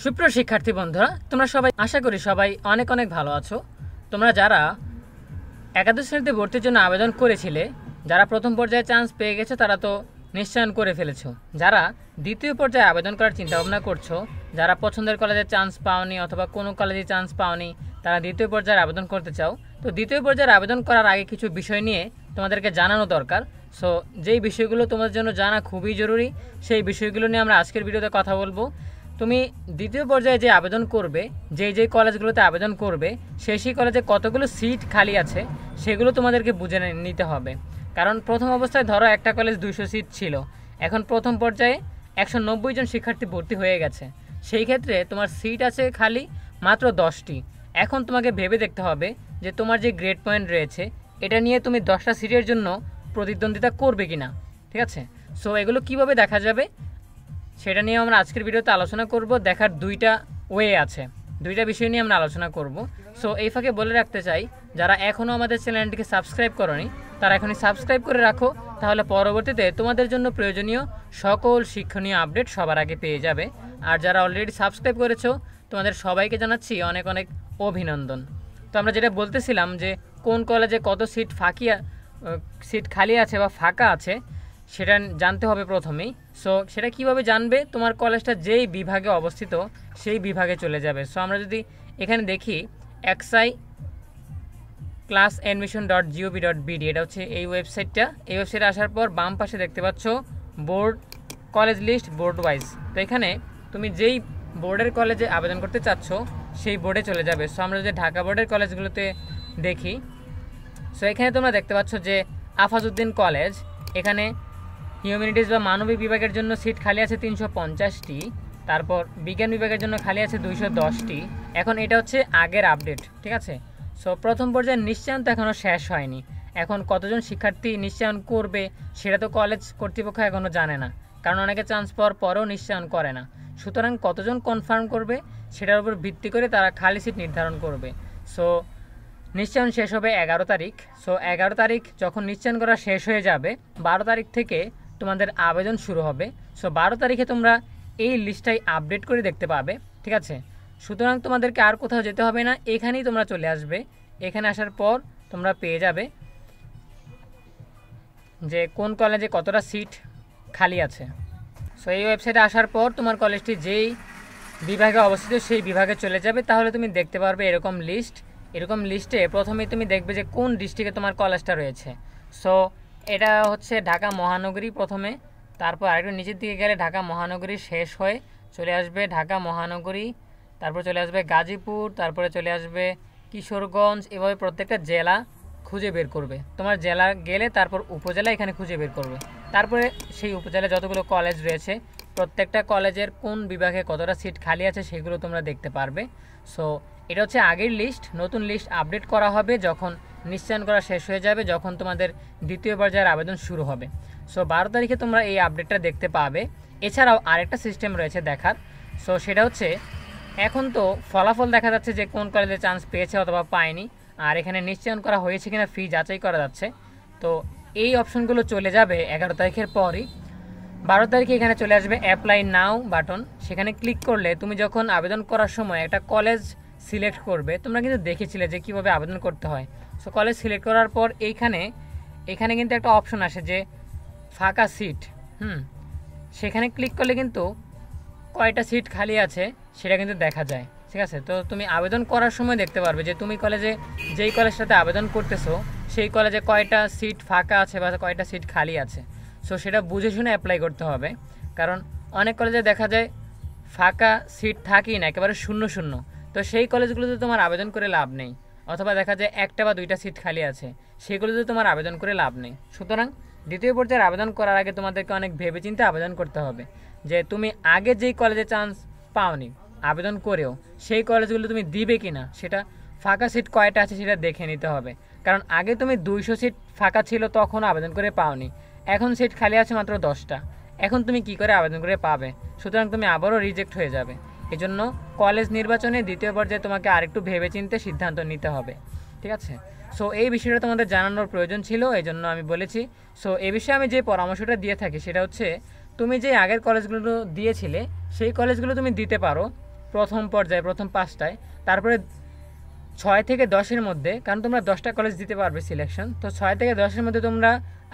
সুপ্রিয় শিক্ষার্থী বন্ধুরা, তোমরা সবাই আশা করি সবাই অনেক অনেক ভালো আছো। তোমরা যারা একাদশ শ্রেণীতে ভর্তির জন্য আবেদন করেছিলে, যারা প্রথম পর্যায়ে চান্স পেয়ে গেছো তারা তো নিশ্চয়ন করে ফেলেছো। যারা দ্বিতীয় পর্যায়ে আবেদন করার চিন্তাভাবনা করছো, যারা পছন্দের কলেজে চান্স পাওনি অথবা কোনো কলেজে চান্স পাওনি, তারা দ্বিতীয় পর্যায়ে আবেদন করতে চাও। তো দ্বিতীয় পর্যায়ে আবেদন করার আগে কিছু বিষয় নিয়ে তোমাদেরকে জানানো দরকার। সো যেই বিষয়গুলো তোমাদের জন্য জানা খুবই জরুরি, সেই বিষয়গুলো নিয়ে আমরা আজকের ভিডিওতে কথা বলবো। তুমি দ্বিতীয় পর্যায়ে যে আবেদন করবে, যেই কলেজগুলোতে আবেদন করবে, সেই কলেজে কতগুলো সিট খালি আছে সেগুলো তোমাদেরকে বুঝে নিতে হবে। কারণ প্রথম অবস্থায় ধরো একটা কলেজ 200 সিট ছিল, এখন প্রথম পর্যায়ে 190 জন শিক্ষার্থী ভর্তি হয়ে গেছে। সেই ক্ষেত্রে তোমার সিট আছে খালি মাত্র 10টি। এখন তোমাকে ভেবে দেখতে হবে যে তোমার যে গ্রেড পয়েন্ট রয়েছে এটা নিয়ে তুমি 10টা সিটের জন্য প্রতিদ্বন্দ্বিতা করবে কিনা। ঠিক আছে, সো এগুলো কিভাবে দেখা যাবে সেটা নিয়ে আমরা আজকের ভিডিওতে আলোচনা করব। দেখার দুইটা ওয়ে আছে, দুইটা বিষয় নিয়ে আমরা আলোচনা করব। সো এই ফাঁকে বলে রাখতে চাই, যারা এখনও আমাদের চ্যানেলটিকে সাবস্ক্রাইব করনি তারা এখনই সাবস্ক্রাইব করে রাখো, তাহলে পরবর্তীতে তোমাদের জন্য প্রয়োজনীয় সকল শিক্ষণীয় আপডেট সবার আগে পেয়ে যাবে। আর যারা অলরেডি সাবস্ক্রাইব করেছো তোমাদের সবাইকে জানাচ্ছি অনেক অনেক অভিনন্দন। তো আমরা যেটা বলতেছিলাম যে কোন কলেজে কত সিট খালি আছে বা ফাঁকা আছে সেটা জানতে হবে প্রথমেই। সো সেটা কিভাবে জানবে, তোমার কলেজটা যেই বিভাগে অবস্থিত সেই বিভাগে চলে যাবে। সো আমরা যদি এখানে দেখি এক্সআই class.admission.gov.bd, এটা হচ্ছে এই ওয়েবসাইটটা। এই ওয়েবসাইটে আসার পর বাম পাশে দেখতে পাচ্ছ board college list board wise. তো এখানে তুমি যেই বোর্ডের কলেজে আবেদন করতে চাচ্ছ সেই বোর্ডে চলে যাবে। সো আমরা যদি ঢাকা বোর্ডের কলেজগুলোতে দেখি, সো এখানে তোমরা দেখতে পাচ্ছ যে আফাজউদ্দিন কলেজ, এখানে হিউম্যানিটিস বা মানবিক বিভাগের জন্য সিট খালি আছে 350টি, তারপর বিজ্ঞান বিভাগের জন্য খালি আছে 210টি। এখন এটা হচ্ছে আগের আপডেট, ঠিক আছে। সো প্রথম পর্যায়ে নিশ্চয়ন তো এখনও শেষ হয়নি। এখন কতজন শিক্ষার্থী নিশ্চয়ন করবে সেটা তো কলেজ কর্তৃপক্ষ এখনও জানে না, কারণ অনেকে চান্স পাওয়ার পরেও নিশ্চয়ন করে না। সুতরাং কতজন কনফার্ম করবে সেটার উপর ভিত্তি করে তারা খালি সিট নির্ধারণ করবে। সো নিশ্চয়ন শেষ হবে 11 তারিখ। সো 11 তারিখ যখন নিশ্চয়ন করা শেষ হয়ে যাবে, 12 তারিখ থেকে তোমাদের আবেদন শুরু হবে। সো 12 তারিখে তোমরা এই লিস্টটাই আপডেট করে দেখতে পাবে, ঠিক আছে। সুতরাং তোমাদেরকে আর কোথাও যেতে হবে না, এখানেই তোমরা চলে আসবে। এখানে আসার পর তোমরা পেয়ে যাবে যে কোন কলেজে কতটা সিট খালি আছে। সো এই ওয়েবসাইটে আসার পর তোমার কলেজটি যেই বিভাগে অবস্থিত সেই বিভাগে চলে যাবে, তাহলে তুমি দেখতে পারবে এরকম লিস্ট। এরকম লিস্টে প্রথমেই তুমি দেখবে যে কোন ডিস্ট্রিক্টে তোমার কলেজটা রয়েছে। সো এটা হচ্ছে ঢাকা মহানগরী প্রথমে, তারপর আরেকটু নিচের দিকে গেলে ঢাকা মহানগরী শেষ হয়ে চলে আসবে ঢাকা মহানগরী, তারপর চলে আসবে গাজীপুর, তারপরে চলে আসবে কিশোরগঞ্জ। এভাবে প্রত্যেকটা জেলা খুঁজে বের করবে। তোমার জেলা গেলে তারপর উপজেলা এখানে খুঁজে বের করবে। তারপরে সেই উপজেলায় যতগুলো কলেজ রয়েছে প্রত্যেকটা কলেজের কোন বিভাগে কতটা সিট খালি আছে সেগুলো তোমরা দেখতে পারবে। সো এটা হচ্ছে আগের লিস্ট। নতুন লিস্ট আপডেট করা হবে যখন নিশ্চয়ন করা শেষ হয়ে যাবে, যখন তোমাদের দ্বিতীয় পর্যায়ের আবেদন শুরু হবে। সো 12 তারিখে তোমরা এই আপডেটটা দেখতে পাবে। এছাড়াও আরেকটা সিস্টেম রয়েছে দেখার। সো সেটা হচ্ছে এখন তো ফলাফল দেখা যাচ্ছে যে কোন কলেজে চান্স পেয়েছে অথবা পায়নি, আর এখানে নিশ্চয়ন করা হয়েছে কিনা ফি যাচাই করা যাচ্ছে। তো এই অপশনগুলো চলে যাবে 11 তারিখের পরই। 12 তারিখে এখানে চলে আসবে অ্যাপ্লাই নাও বাটন। সেখানে ক্লিক করলে তুমি যখন আবেদন করার সময় একটা কলেজ সিলেক্ট করবে, তোমরা কিন্তু দেখেছিলে যে কীভাবে আবেদন করতে হয়। সো কলেজ সিলেক্ট করার পর এইখানে কিন্তু একটা অপশন আসে যে ফাঁকা সিট, সেখানে ক্লিক করলে কিন্তু কয়টা সিট খালি আছে সেটা কিন্তু দেখা যায়, ঠিক আছে। তো তুমি আবেদন করার সময় দেখতে পারবে যে তুমি কলেজে যেই কলেজটাতে আবেদন করতেছো সেই কলেজে কয়টা সিট ফাঁকা আছে বা কয়টা সিট খালি আছে। সো সেটা বুঝে শুনে অ্যাপ্লাই করতে হবে, কারণ অনেক কলেজে দেখা যায় ফাঁকা সিট থাকেই না, একেবারে শূন্য শূন্য। তো সেই কলেজগুলোতে তোমার আবেদন করে লাভ নেই, অথবা দেখা যায় একটা বা দুইটা সিট খালি আছে, সেগুলোতে তোমার আবেদন করে লাভ নেই। সুতরাং দ্বিতীয় পর্যায়ে আবেদন করার আগে তোমাদেরকে অনেক ভেবেচিন্তে আবেদন করতে হবে যে তুমি আগে যেই কলেজে চান্স পাওনি আবেদন করেও সেই কলেজগুলো তুমি দিবে কি না, সেটা ফাঁকা সিট কয়টা আছে সেটা দেখে নিতে হবে। কারণ আগে তুমি 200 সিট ফাঁকা ছিল তখন আবেদন করে পাওনি, এখন সিট খালি আছে মাত্র 10টা, এখন তুমি কি করে আবেদন করে পাবে? সুতরাং তুমি আবারও রিজেক্ট হয়ে যাবে। এজন্য কলেজ নির্বাচনে দ্বিতীয় পর্যায়ে তোমাকে আরেকটু ভেবেচিন্তে সিদ্ধান্ত নিতে হবে, ঠিক আছে। সো এই বিষয়টা তোমাদের জানানোর প্রয়োজন ছিল, এই জন্য আমি বলেছি। সো এই বিষয়ে আমি যে পরামর্শটা দিয়ে থাকি সেটা হচ্ছে তুমি যে আগের কলেজগুলো দিয়েছিলে সেই কলেজগুলো তুমি দিতে পারো, প্রথম পর্যায়ে প্রথম 5টায়, তারপরে 6 থেকে 10-এর মধ্যে, কারণ তোমরা 10টা কলেজ দিতে পারবে সিলেকশন, তো 6 থেকে 10-এর মধ্যে তোমরা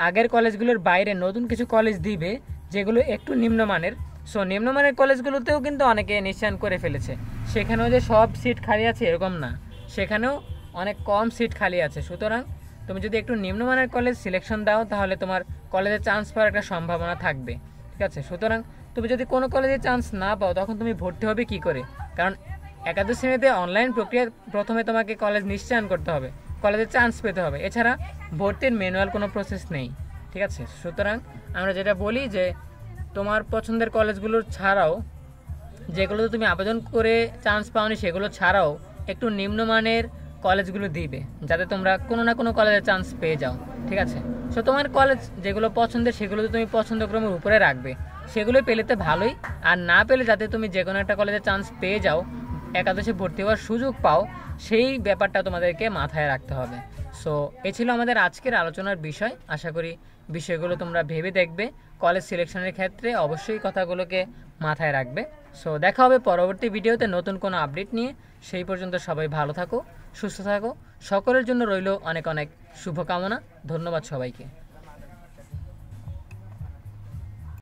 আগের কলেজগুলোর বাইরে নতুন কিছু কলেজ দিবে যেগুলো একটু নিম্নমানের। সো নিম্নমানের কলেজগুলোতেও কিন্তু অনেকে নিশ্চয়ন করে ফেলেছে, সেখানেও যে সব সিট খালি আছে এরকম না, সেখানেও অনেক কম সিট খালি আছে। সুতরাং তুমি যদি একটু নিম্নমানের কলেজ সিলেকশন দাও তাহলে তোমার কলেজে চান্স পাওয়ার একটা সম্ভাবনা থাকবে, ঠিক আছে। সুতরাং তুমি যদি কোনো কলেজে চান্স না পাও তখন তুমি ভর্তি হবে কি করে, কারণ একাদশ শ্রেণীতে অনলাইন প্রক্রিয়া প্রথমে তোমাকে কলেজ নিশ্চয়ন করতে হবে, কলেজে চান্স পেতে হবে, এছাড়া ভর্তির ম্যানুয়াল কোনো প্রসেস নেই, ঠিক আছে। সুতরাং আমরা যেটা বলি যে তোমার পছন্দের কলেজগুলোর ছাড়াও, যেগুলোতে তুমি আবেদন করে চান্স পাওনি সেগুলো ছাড়াও একটু নিম্নমানের কলেজগুলো দিবে, যাতে তোমরা কোনো না কোনো কলেজে চান্স পেয়ে যাও, ঠিক আছে। সো তোমার কলেজ যেগুলো পছন্দের সেগুলো তুমি পছন্দক্রমের উপরে রাখবে, সেগুলো পেলে তো ভালোই, আর না পেলে যাতে তুমি যে কোনো একটা কলেজে চান্স পেয়ে যাও, একাদশে ভর্তি হওয়ার সুযোগ পাও, সেই ব্যাপারটা তোমাদেরকে মাথায় রাখতে হবে। সো এ ছিল আমাদের আজকের আলোচনার বিষয়। আশা করি বিষয়গুলো তোমরা ভেবে দেখবে, কলেজ সিলেকশনের ক্ষেত্রে অবশ্যই কথাগুলোকে মাথায় রাখবে। সো দেখা হবে পরবর্তী ভিডিওতে নতুন কোনো আপডেট নিয়ে। সেই পর্যন্ত সবাই ভালো থাকো, সুস্থ থাকো, সকলের জন্য রইল অনেক অনেক শুভকামনা। ধন্যবাদ সবাইকে।